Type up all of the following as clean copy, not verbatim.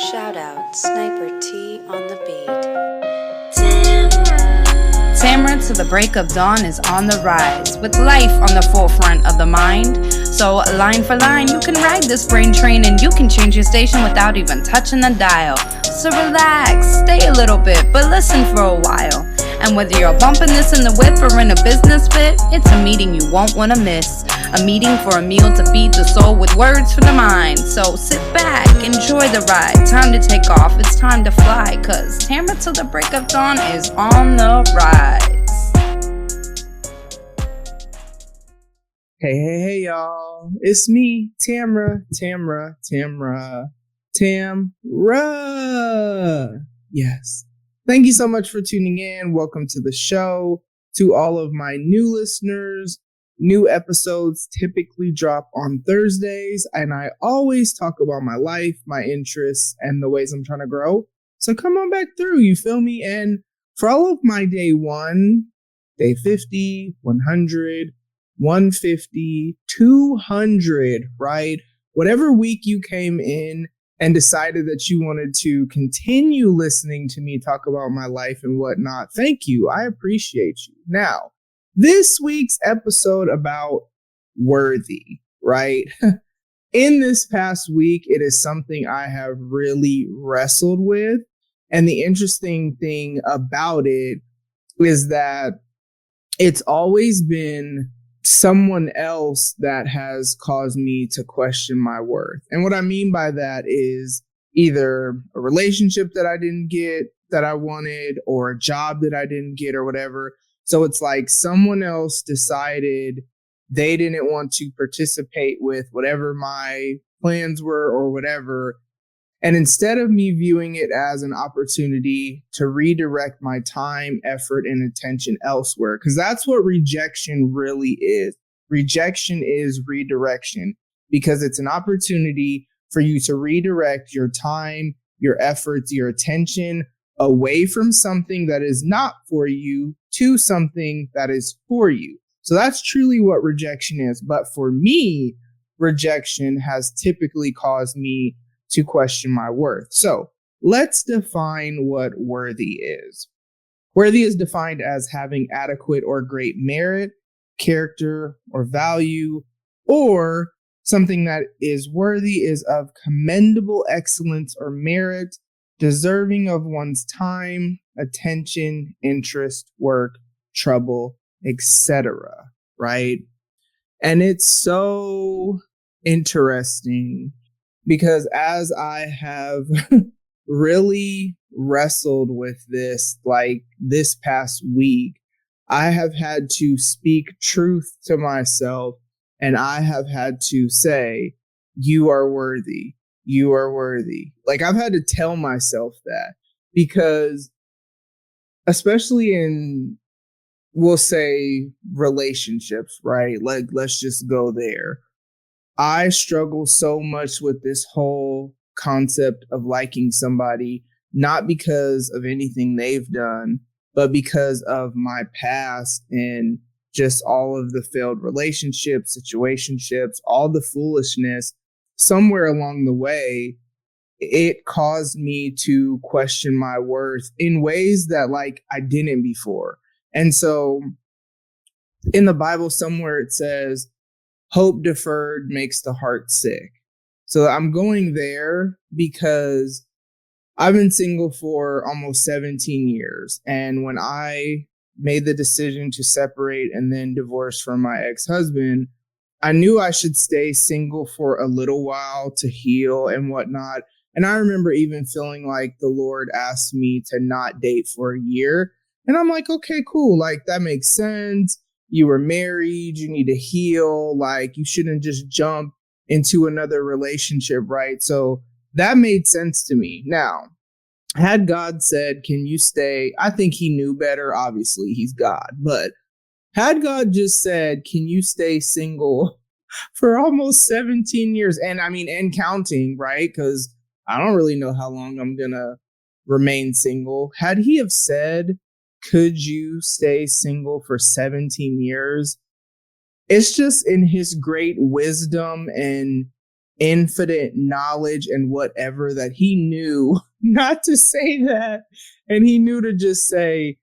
Shout out Sniper T on the beat. Tamara to the break of dawn is on the rise, with life on the forefront of the mind. So line for line, you can ride this brain train and you can change your station without even touching the dial. So relax, stay a little bit, but listen for a while. And whether you're bumping this in the whip or in a business fit, it's a meeting you won't want to miss. A meeting for a meal to feed the soul with words for the mind. So sit back, enjoy the ride. Time to take off, it's time to fly. Cause Tamara till the break of dawn is on the rise. Hey, y'all. It's me, Tamara. Yes. Thank you so much for tuning in. Welcome to the show. To all of my new listeners, new episodes typically drop on Thursdays, and I always talk about my life, my interests, and the ways I'm trying to grow. So come on back through, you feel me? And for all of my day 1, day 50, 100, 150, 200, right? Whatever week you came in and decided that you wanted to continue listening to me talk about my life and whatnot, thank you. I appreciate you. Now, this week's episode about worthy, right? In this past week, it is something I have really wrestled with. And the interesting thing about it is that it's always been someone else that has caused me to question my worth. And what I mean by that is either a relationship that I didn't get that I wanted, or a job that I didn't get, or whatever. So it's like someone else decided they didn't want to participate with whatever my plans were or whatever. And instead of me viewing it as an opportunity to redirect my time, effort, and attention elsewhere, because that's what rejection really is. Rejection is redirection, because it's an opportunity for you to redirect your time, your efforts, your attention away from something that is not for you to something that is for you. So that's truly what rejection is. But for me, rejection has typically caused me to question my worth. So let's define what worthy is. Worthy is defined as having adequate or great merit, character, or value, or something that is worthy is of commendable excellence or merit, deserving of one's time, attention, interest, work, trouble, etc. Right? And it's so interesting, because as I have really wrestled with this, like this past week, I have had to speak truth to myself, and I have had to say, you are worthy. You are worthy. Like, I've had to tell myself that, because especially in, we'll say, relationships, right? Like, let's just go there. I struggle so much with this whole concept of liking somebody, not because of anything they've done, but because of my past and just all of the failed relationships, situationships, all the foolishness. Somewhere along the way, it caused me to question my worth in ways that, like, I didn't before. And so in the Bible somewhere it says, hope deferred makes the heart sick. So I'm going there because I've been single for almost 17 years. And when I made the decision to separate and then divorce from my ex-husband, I knew I should stay single for a little while to heal and whatnot. And I remember even feeling like the Lord asked me to not date for a year. And I'm like, okay, cool. Like, that makes sense. You were married, you need to heal, like, you shouldn't just jump into another relationship, right? So that made sense to me. Now, had God said, can you stay? I think he knew better. Obviously, he's God. But had God just said, can you stay single for almost 17 years? And I mean, and counting, right? Because I don't really know how long I'm going to remain single. Had he have said, could you stay single for 17 years? It's just in his great wisdom and infinite knowledge and whatever that he knew not to say that. And he knew to just say,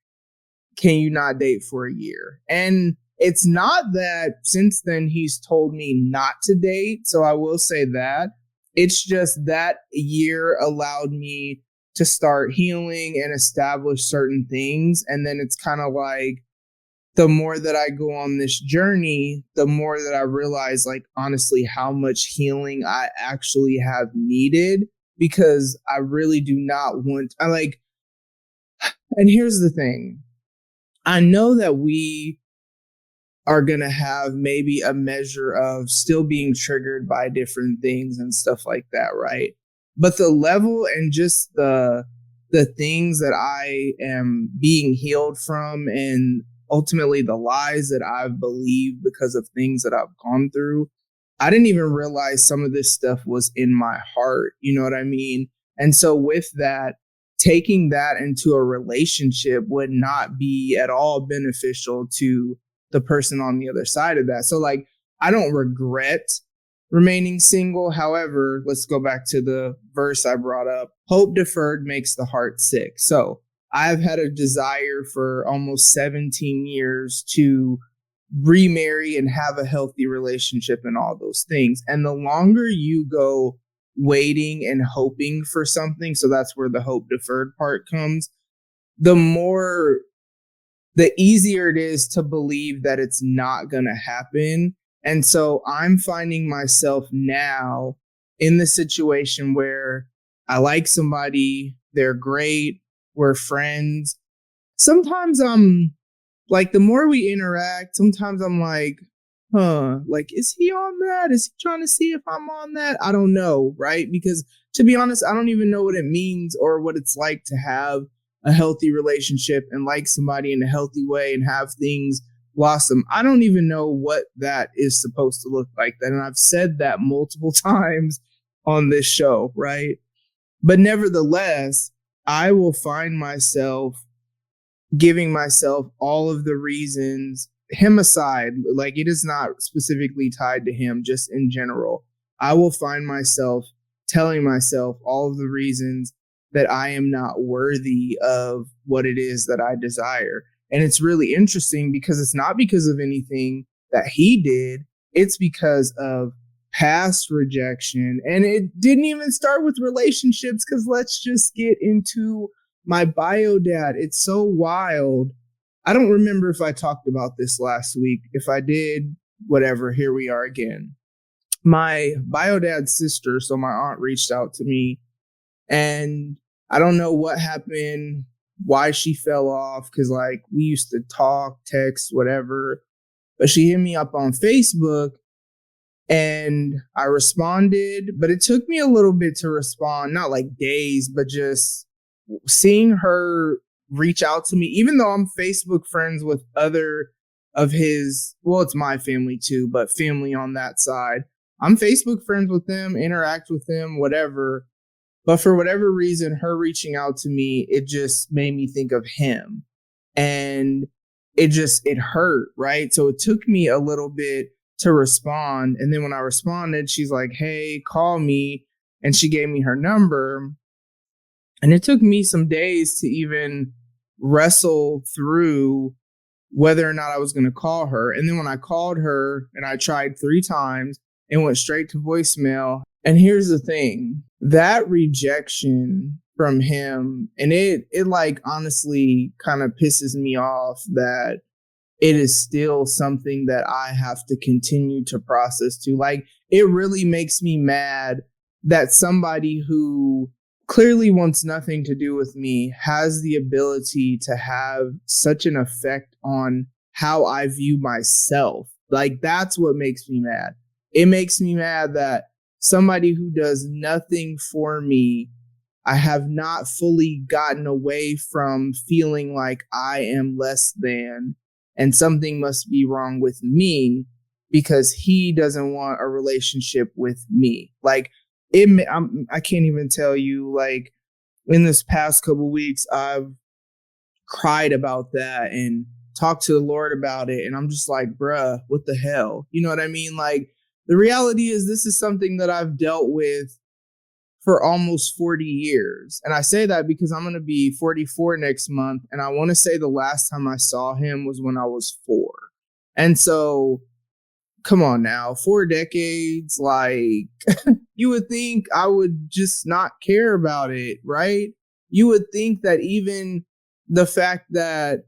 can you not date for a year? And it's not that since then he's told me not to date. So I will say that. It's just that year allowed me to start healing and establish certain things. And then it's kind of like the more that I go on this journey, the more that I realize, like, honestly, how much healing I actually have needed, because I really do not want, and here's the thing. I know that we are going to have maybe a measure of still being triggered by different things and stuff like that, right? But the level and just the things that I am being healed from, and ultimately the lies that I've believed because of things that I've gone through, I didn't even realize some of this stuff was in my heart. You know what I mean? And so with that, taking that into a relationship would not be at all beneficial to the person on the other side of that. So like, I don't regret remaining single. However, let's go back to the verse I brought up. Hope deferred makes the heart sick. So I've had a desire for almost 17 years to remarry and have a healthy relationship and all those things. And the longer you go waiting and hoping for something, so that's where the hope deferred part comes, the easier it is to believe that it's not going to happen. And so I'm finding myself now in the situation where I like somebody, they're great, we're friends. Sometimes I'm like, the more we interact, sometimes I'm like, like, is he on that? Is he trying to see if I'm on that? I don't know, right? Because to be honest, I don't even know what it means or what it's like to have a healthy relationship and like somebody in a healthy way and have things blossom. I don't even know what that is supposed to look like. And I've said that multiple times on this show, right? But nevertheless, I will find myself giving myself all of the reasons, him aside, like it is not specifically tied to him, just in general. I will find myself telling myself all of the reasons that I am not worthy of what it is that I desire. And it's really interesting because it's not because of anything that he did. It's because of past rejection. And it didn't even start with relationships, because let's just get into my bio dad. It's so wild. I don't remember if I talked about this last week. If I did, whatever, here we are again. My bio dad's sister, so my aunt, reached out to me, and I don't know what happened, why she fell off, because like we used to talk, text, whatever. But she hit me up on Facebook and I responded, but it took me a little bit to respond, not like days, but just seeing her reach out to me, even though I'm Facebook friends with other of his, well, it's my family too, but family on that side. I'm Facebook friends with them, interact with them, whatever. But for whatever reason, her reaching out to me, it just made me think of him. And it hurt, right? So it took me a little bit to respond. And then when I responded, she's like, hey, call me. And she gave me her number. And it took me some days to even wrestle through whether or not I was going to call her. And then when I called her and I tried 3 times, it went straight to voicemail. And here's the thing, that rejection from him, and it like honestly kind of pisses me off that it is still something that I have to continue to process too. Like, it really makes me mad that somebody who clearly wants nothing to do with me has the ability to have such an effect on how I view myself. Like, that's what makes me mad. It makes me mad that somebody who does nothing for me, I have not fully gotten away from feeling like I am less than and something must be wrong with me because he doesn't want a relationship with me. Like, I can't even tell you, like, in this past couple weeks, I've cried about that and talked to the Lord about it. And I'm just like, bruh, what the hell? You know what I mean? Like, the reality is this is something that I've dealt with for almost 40 years. And I say that because I'm going to be 44 next month. And I want to say the last time I saw him was when I was 4. And so, come on now, 4 decades, like, you would think I would just not care about it, right? You would think that even the fact that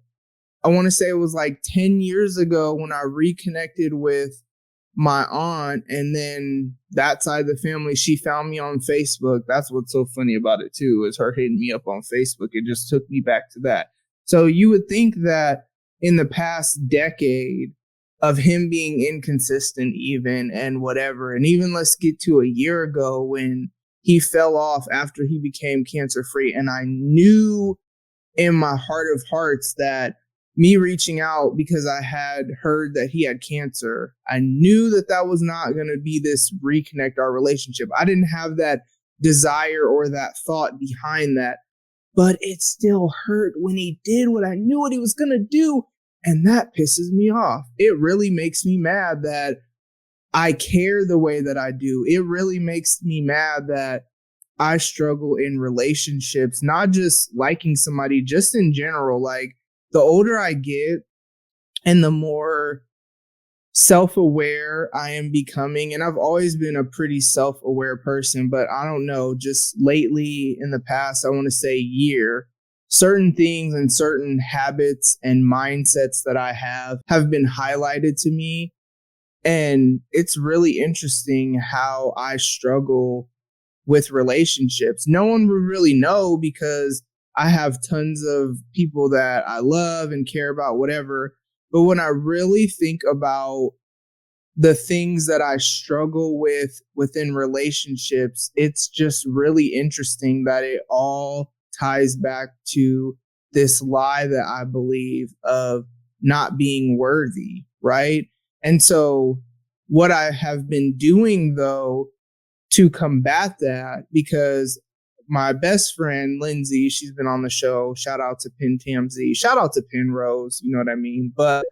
I want to say it was like 10 years ago when I reconnected with my aunt, and then that side of the family, she found me on Facebook. That's what's so funny about it too, is her hitting me up on Facebook. It just took me back to that. So you would think that in the past decade of him being inconsistent even and whatever, and even let's get to a year ago when he fell off after he became cancer free, and I knew in my heart of hearts that me reaching out because I had heard that he had cancer, I knew that that was not going to be this reconnect our relationship. I didn't have that desire or that thought behind that, but it still hurt when he did what I knew what he was going to do. And that pisses me off. It really makes me mad that I care the way that I do. It really makes me mad that I struggle in relationships, not just liking somebody, just in general. Like, the older I get and the more self-aware I am becoming, and I've always been a pretty self-aware person, but I don't know, just lately in the past, I want to say year, certain things and certain habits and mindsets that I have been highlighted to me. And it's really interesting how I struggle with relationships. No one would really know because I have tons of people that I love and care about, whatever. But when I really think about the things that I struggle with within relationships, it's just really interesting that it all ties back to this lie that I believe of not being worthy, right? And so what I have been doing, though, to combat that, because my best friend, Lindsey, she's been on the show. Shout out to PinTamZ. Shout out to Penrose. You know what I mean? But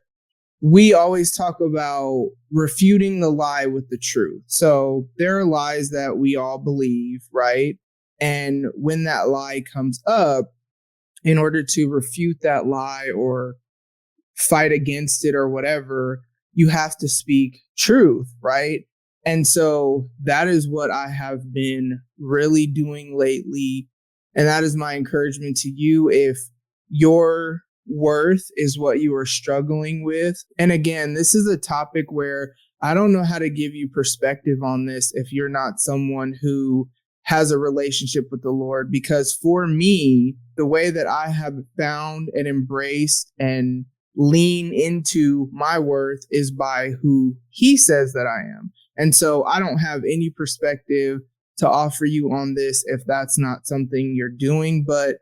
we always talk about refuting the lie with the truth. So there are lies that we all believe, right? And when that lie comes up, in order to refute that lie or fight against it or whatever, you have to speak truth, right? And so that is what I have been really doing lately. And that is my encouragement to you. If your worth is what you are struggling with, and again, this is a topic where I don't know how to give you perspective on this if you're not someone who has a relationship with the Lord, because for me, the way that I have found and embraced and lean into my worth is by who he says that I am. And so I don't have any perspective to offer you on this if that's not something you're doing. But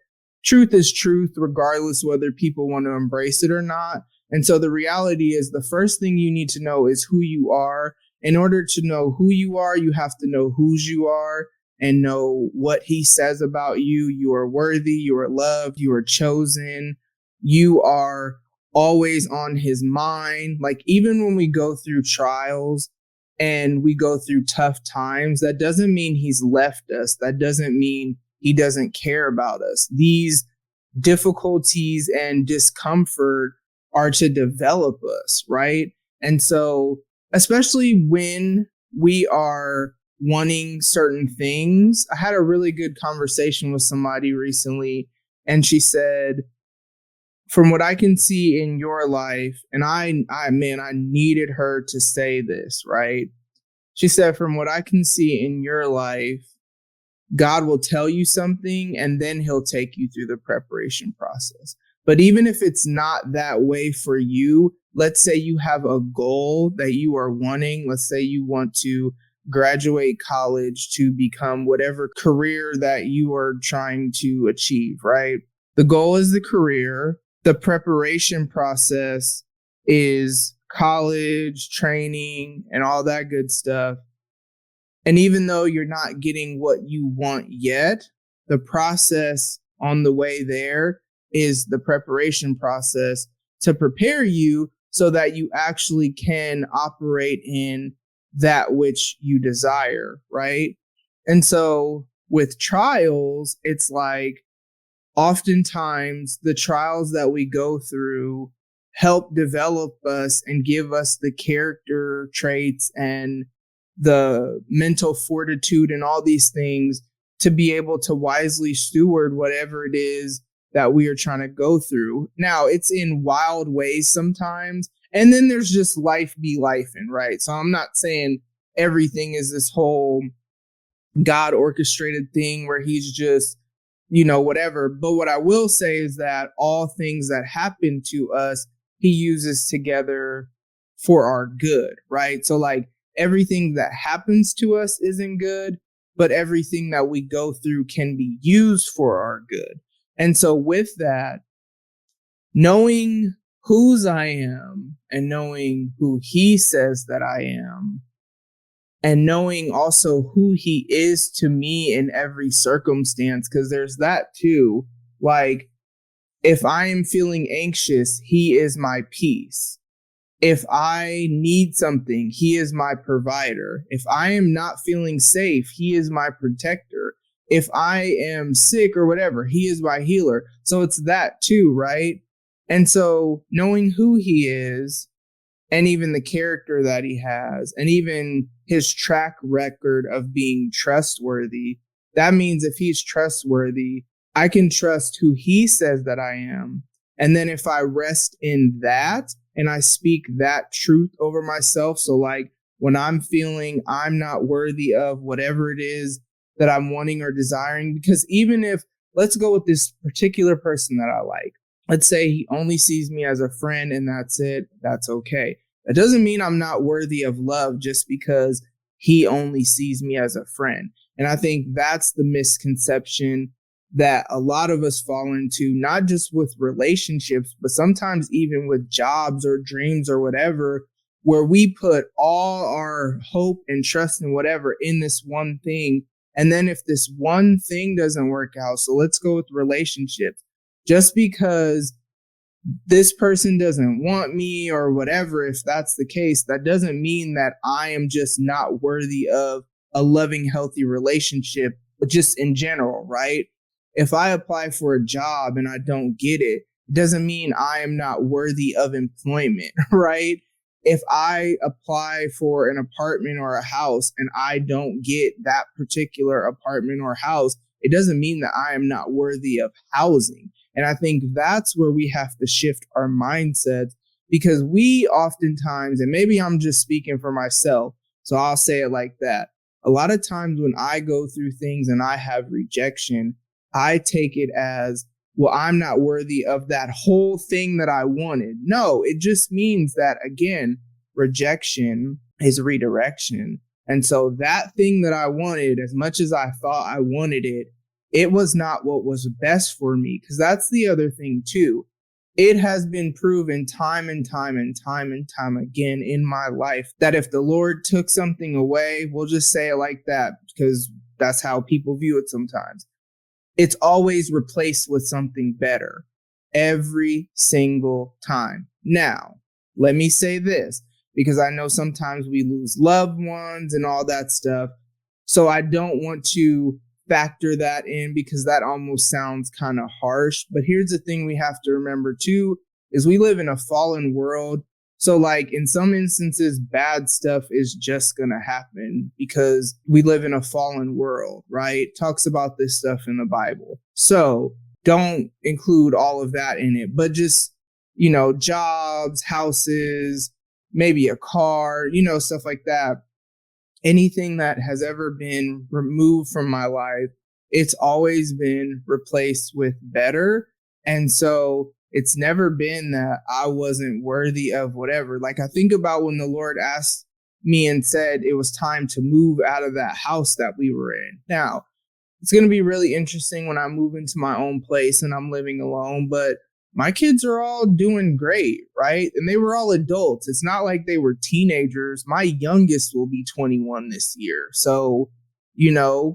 truth is truth, regardless whether people want to embrace it or not. And so the reality is the first thing you need to know is who you are. In order to know who you are, you have to know whose you are and know what he says about you. You are worthy, you are loved, you are chosen, you are always on his mind. Like, even when we go through trials and we go through tough times, that doesn't mean he's left us. That doesn't mean he doesn't care about us. These difficulties and discomfort are to develop us, right? And so, especially when we are wanting certain things, I had a really good conversation with somebody recently, and she said, from what I can see in your life, and I needed her to say this, right? She said, from what I can see in your life, God will tell you something and then he'll take you through the preparation process. But even if it's not that way for you, let's say you have a goal that you are wanting. Let's say you want to graduate college to become whatever career that you are trying to achieve, right? The goal is the career. The preparation process is college, training, and all that good stuff. And even though you're not getting what you want yet, the process on the way there is the preparation process to prepare you so that you actually can operate in that which you desire, right? And so with trials, it's like oftentimes the trials that we go through help develop us and give us the character traits and the mental fortitude and all these things to be able to wisely steward whatever it is that we are trying to go through. Now, it's in wild ways sometimes. And then there's just life be lifing, right? So I'm not saying everything is this whole God orchestrated thing where he's just, whatever. But what I will say is that all things that happen to us, he uses together for our good, right? So like everything that happens to us isn't good, but everything that we go through can be used for our good. And so with that, knowing whose I am and knowing who he says that I am, and knowing also who he is to me in every circumstance, because there's that too. Like, if I am feeling anxious, he is my peace. If I need something, he is my provider. If I am not feeling safe, he is my protector. If I am sick or whatever, he is my healer. So it's that too, right? And so knowing who he is, and even the character that he has, and even his track record of being trustworthy, that means if he's trustworthy, I can trust who he says that I am. And then if I rest in that and I speak that truth over myself, so like when I'm feeling I'm not worthy of whatever it is that I'm wanting or desiring, because even if, let's go with this particular person that I like, let's say he only sees me as a friend and that's it, that's okay. That doesn't mean I'm not worthy of love just because he only sees me as a friend. And I think that's the misconception that a lot of us fall into, not just with relationships, but sometimes even with jobs or dreams or whatever, where we put all our hope and trust and whatever in this one thing. And then if this one thing doesn't work out, so let's go with relationships, just because this person doesn't want me or whatever, if that's the case, that doesn't mean that I am just not worthy of a loving, healthy relationship, but just in general, right? If I apply for a job and I don't get it, it doesn't mean I am not worthy of employment, right? If I apply for an apartment or a house and I don't get that particular apartment or house, it doesn't mean that I am not worthy of housing. And I think that's where we have to shift our mindsets, because we oftentimes, and maybe I'm just speaking for myself, so I'll say it like that. A lot of times when I go through things and I have rejection, I take it as, well, I'm not worthy of that whole thing that I wanted. No, it just means that, again, rejection is redirection. And so that thing that I wanted, as much as I thought I wanted it, it was not what was best for me. Because that's the other thing too. It has been proven time and time and time and time again in my life that if the Lord took something away, we'll just say it like that, because that's how people view it sometimes. It's always replaced with something better every single time. Now, let me say this, because I know sometimes we lose loved ones and all that stuff. So I don't want to factor that in, because that almost sounds kind of harsh. But here's the thing we have to remember too, is we live in a fallen world. So like in some instances, bad stuff is just going to happen because we live in a fallen world, right? Talks about this stuff in the Bible. So don't include all of that in it, but just, jobs, houses, maybe a car, stuff like that. Anything that has ever been removed from my life, it's always been replaced with better. And so it's never been that I wasn't worthy of whatever. Like I think about when the Lord asked me and said it was time to move out of that house that we were in. Now, it's going to be really interesting when I move into my own place and I'm living alone, but my kids are all doing great, right? And they were all adults. It's not like they were teenagers. My youngest will be 21 this year. So,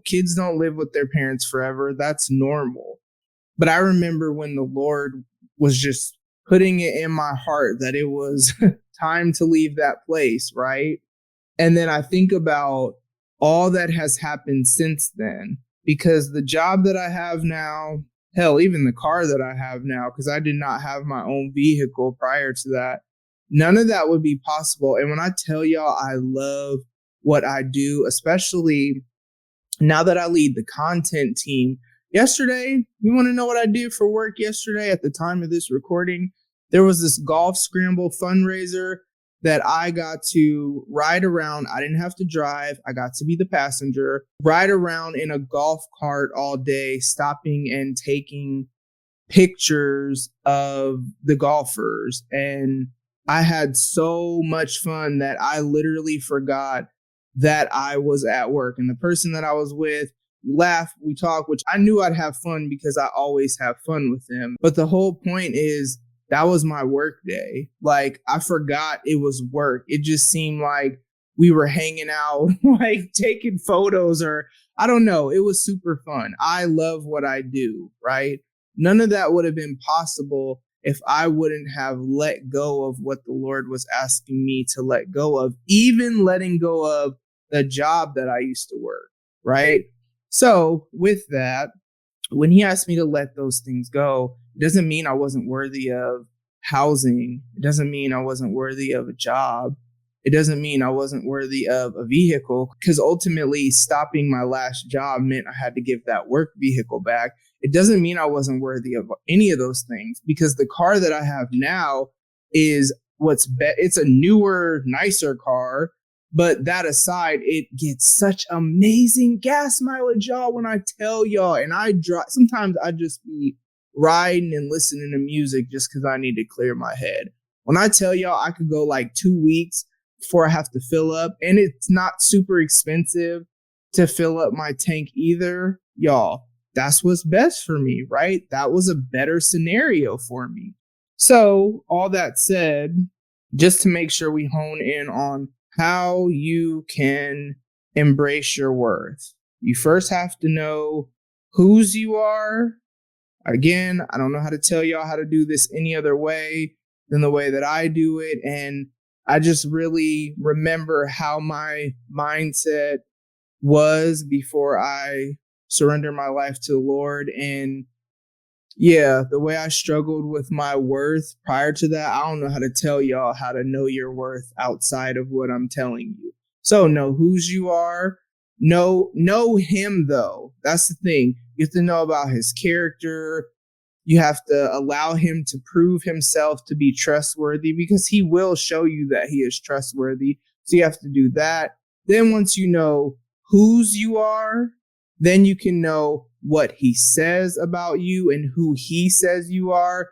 kids don't live with their parents forever. That's normal. But I remember when the Lord was just putting it in my heart that it was time to leave that place, right? And then I think about all that has happened since then, because the job that I have now, hell, even the car that I have now, because I did not have my own vehicle prior to that, none of that would be possible. And when I tell y'all I love what I do, especially now that I lead the content team. Yesterday, you want to know what I did for work yesterday at the time of this recording? There was this golf scramble fundraiser that I got to ride around. I didn't have to drive. I got to be the passenger, ride around in a golf cart all day, stopping and taking pictures of the golfers. And I had so much fun that I literally forgot that I was at work. And the person that I was with, we laughed, we talked, which I knew I'd have fun because I always have fun with them. But the whole point is that was my work day. Like, I forgot it was work. It just seemed like we were hanging out, like taking photos, or I don't know. It was super fun. I love what I do, right? None of that would have been possible if I wouldn't have let go of what the Lord was asking me to let go of, even letting go of the job that I used to work, right? So with that, when he asked me to let those things go, it doesn't mean I wasn't worthy of housing. It doesn't mean I wasn't worthy of a job. It doesn't mean I wasn't worthy of a vehicle, because ultimately stopping my last job meant I had to give that work vehicle back. It doesn't mean I wasn't worthy of any of those things, because the car that I have now is it's a newer, nicer car. But that aside, it gets such amazing gas mileage, y'all, when I tell y'all. And I drive, sometimes I just be riding and listening to music just because I need to clear my head. When I tell y'all I could go like 2 weeks before I have to fill up, and it's not super expensive to fill up my tank either, y'all, that's what's best for me, right? That was a better scenario for me. So all that said, just to make sure we hone in on how you can embrace your worth, you first have to know whose you are. Again, I don't know how to tell y'all how to do this any other way than the way that I do it. And I just really remember how my mindset was before I surrendered my life to the Lord. And yeah, the way I struggled with my worth prior to that, I don't know how to tell y'all how to know your worth outside of what I'm telling you. So know whose you are. Know him, though. That's the thing. You have to know about his character. You have to allow him to prove himself to be trustworthy, because he will show you that he is trustworthy. So you have to do that. Then once you know whose you are, then you can know what he says about you and who he says you are.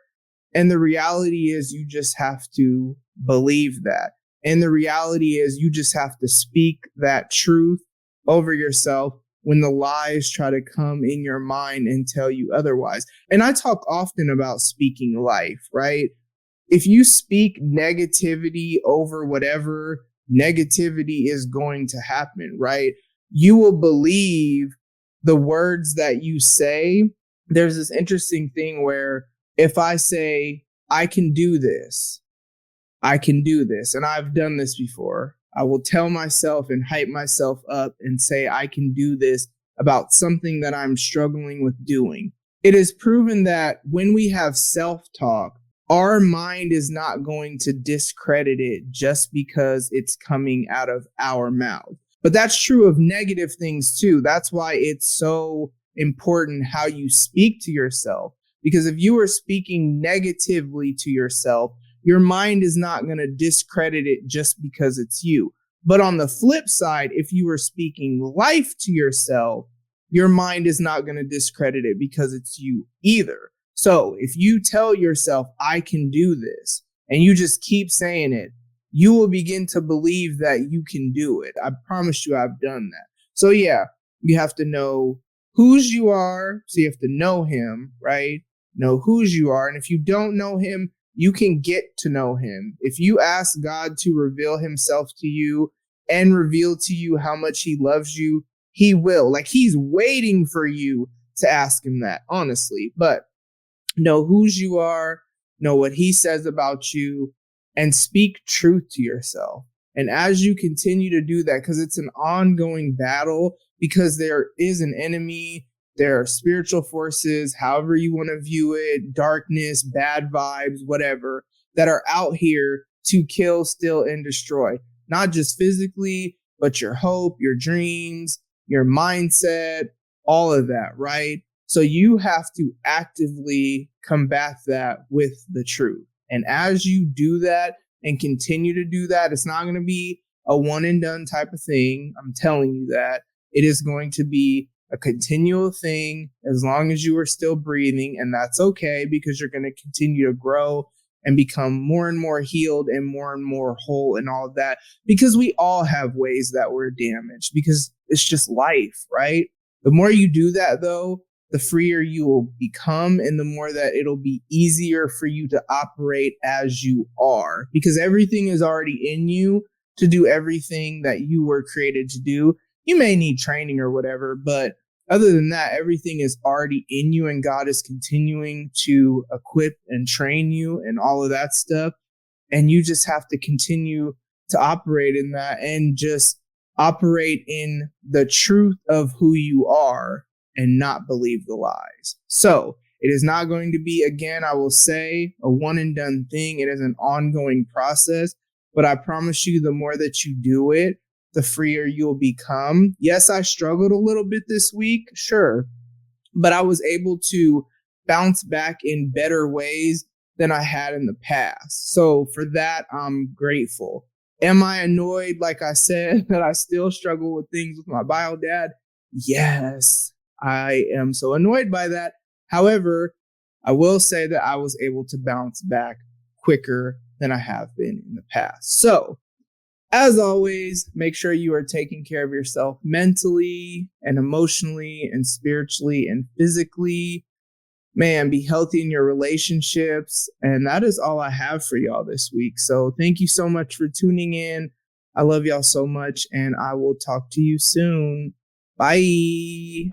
And the reality is you just have to believe that. And the reality is you just have to speak that truth over yourself when the lies try to come in your mind and tell you otherwise. And I talk often about speaking life, right? If you speak negativity over whatever, negativity is going to happen, right? You will believe the words that you say. There's this interesting thing where if I say, I can do this, and I've done this before, I will tell myself and hype myself up and say, I can do this about something that I'm struggling with doing. It is proven that when we have self-talk, our mind is not going to discredit it just because it's coming out of our mouth. But that's true of negative things too. That's why it's so important how you speak to yourself. Because if you are speaking negatively to yourself, your mind is not going to discredit it just because it's you. But on the flip side, if you are speaking life to yourself, your mind is not going to discredit it because it's you either. So if you tell yourself, I can do this, and you just keep saying it, you will begin to believe that you can do it. I promise you I've done that. So yeah, you have to know whose you are. So you have to know him, right? Know whose you are. And if you don't know him, you can get to know him. If you ask God to reveal himself to you and reveal to you how much he loves you, he will. Like, he's waiting for you to ask him that, honestly. But know whose you are, know what he says about you, and speak truth to yourself. And as you continue to do that, because it's an ongoing battle, because there is an enemy, there are spiritual forces, however you want to view it, darkness, bad vibes, whatever, that are out here to kill, steal, and destroy. Not just physically, but your hope, your dreams, your mindset, all of that, right? So you have to actively combat that with the truth. And as you do that and continue to do that, it's not going to be a one and done type of thing. I'm telling you that. It is going to be a continual thing as long as you are still breathing. And that's okay, because you're going to continue to grow and become more and more healed and more whole and all of that, because we all have ways that we're damaged, because it's just life, right? The more you do that, though, the freer you will become, and the more that it'll be easier for you to operate as you are, because everything is already in you to do everything that you were created to do. You may need training or whatever, but other than that, everything is already in you, and God is continuing to equip and train you and all of that stuff. And you just have to continue to operate in that and just operate in the truth of who you are and not believe the lies. So it is not going to be, again, I will say, a one and done thing. It is an ongoing process, but I promise you, the more that you do it, the freer you'll become. Yes, I struggled a little bit this week, sure, but I was able to bounce back in better ways than I had in the past. So for that, I'm grateful. Am I annoyed, like I said, that I still struggle with things with my bio dad? Yes, I am so annoyed by that. However, I will say that I was able to bounce back quicker than I have been in the past. So, as always, make sure you are taking care of yourself mentally and emotionally and spiritually and physically. Man, be healthy in your relationships. And that is all I have for y'all this week. So thank you so much for tuning in. I love y'all so much, and I will talk to you soon. Bye.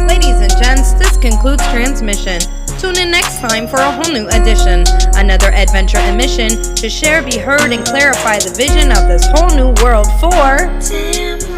Ladies and gents, this concludes transmission. Tune in next time for a whole new edition. Another adventure and mission to share, be heard, and clarify the vision of this whole new world for